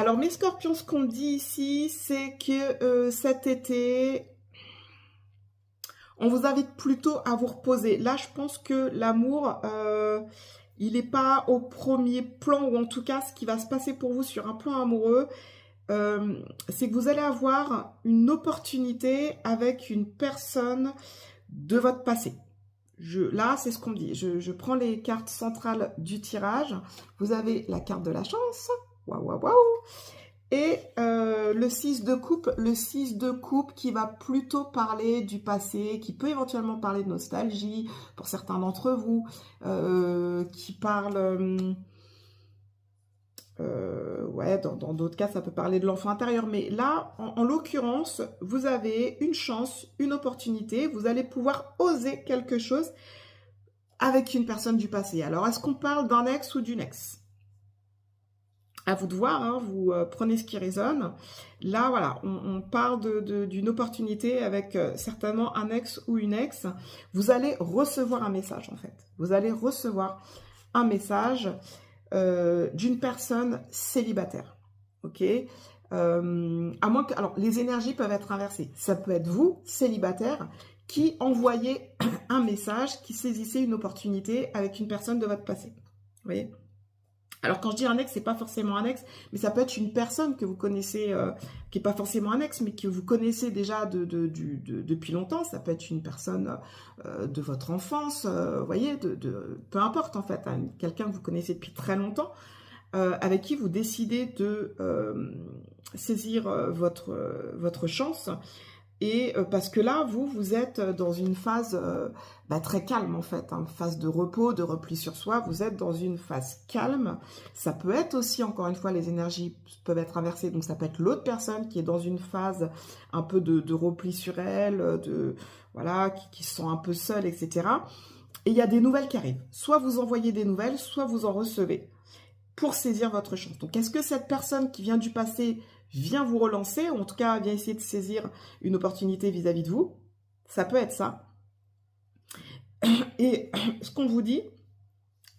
Alors, mes scorpions, ce qu'on me dit ici, c'est que cet été, on vous invite plutôt à vous reposer. Là, je pense que l'amour, il n'est pas au premier plan, ou en tout cas, ce qui va se passer pour vous sur un plan amoureux, c'est que vous allez avoir une opportunité avec une personne de votre passé. Là, c'est ce qu'on me dit. Je prends les cartes centrales du tirage. Vous avez la carte de la chance. Waouh, waouh, waouh. Et le 6 de coupe. Le 6 de coupe qui va plutôt parler du passé, qui peut éventuellement parler de nostalgie pour certains d'entre vous, qui parle... ouais, dans d'autres cas, ça peut parler de l'enfant intérieur. Mais là, en l'occurrence, vous avez une chance, une opportunité. Vous allez pouvoir oser quelque chose avec une personne du passé. Alors, est-ce qu'on parle d'un ex ou d'une ex? À vous de voir, hein, vous prenez ce qui résonne. Là, voilà, on parle d'une opportunité avec certainement un ex ou une ex. Vous allez recevoir un message, en fait. Vous allez recevoir un message d'une personne célibataire. Ok, à moins que... Alors, les énergies peuvent être inversées. Ça peut être vous, célibataire, qui envoyez un message, qui saisissez une opportunité avec une personne de votre passé. Vous voyez? Alors, quand je dis un ex, c'est pas forcément un ex, mais ça peut être une personne que vous connaissez, qui n'est pas forcément un ex, mais que vous connaissez déjà depuis longtemps. Ça peut être une personne de votre enfance, vous voyez, peu importe en fait, hein, quelqu'un que vous connaissez depuis très longtemps, avec qui vous décidez de saisir votre chance. Et parce que là, vous êtes dans une phase très calme en fait, hein, phase de repos, de repli sur soi. Vous êtes dans une phase calme. Ça peut être aussi, encore une fois, les énergies peuvent être inversées. Donc ça peut être l'autre personne qui est dans une phase un peu de repli sur elle, voilà, qui se sent un peu seule, etc. Et il y a des nouvelles qui arrivent. Soit vous envoyez des nouvelles, soit vous en recevez pour saisir votre chance. Donc, est-ce que cette personne qui vient du passé vient vous relancer, ou en tout cas vient essayer de saisir une opportunité vis-à-vis de vous? Ça peut être ça. Et ce qu'on vous dit,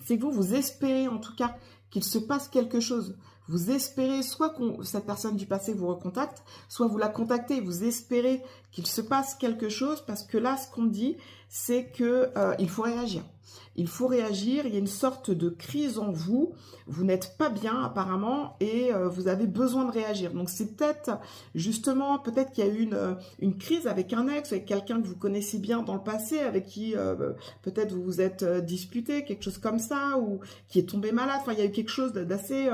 c'est que vous espérez en tout cas qu'il se passe quelque chose. Vous espérez soit que cette personne du passé vous recontacte, soit vous la contactez et vous espérez qu'il se passe quelque chose, parce que là, ce qu'on dit, c'est que il faut réagir. Il faut réagir, il y a une sorte de crise en vous, vous n'êtes pas bien apparemment et vous avez besoin de réagir. Donc c'est peut-être justement, peut-être qu'il y a eu une crise avec un ex, avec quelqu'un que vous connaissez bien dans le passé, avec qui peut-être vous vous êtes disputé, quelque chose comme ça, ou qui est tombé malade. Enfin, il y a eu quelque chose d'assez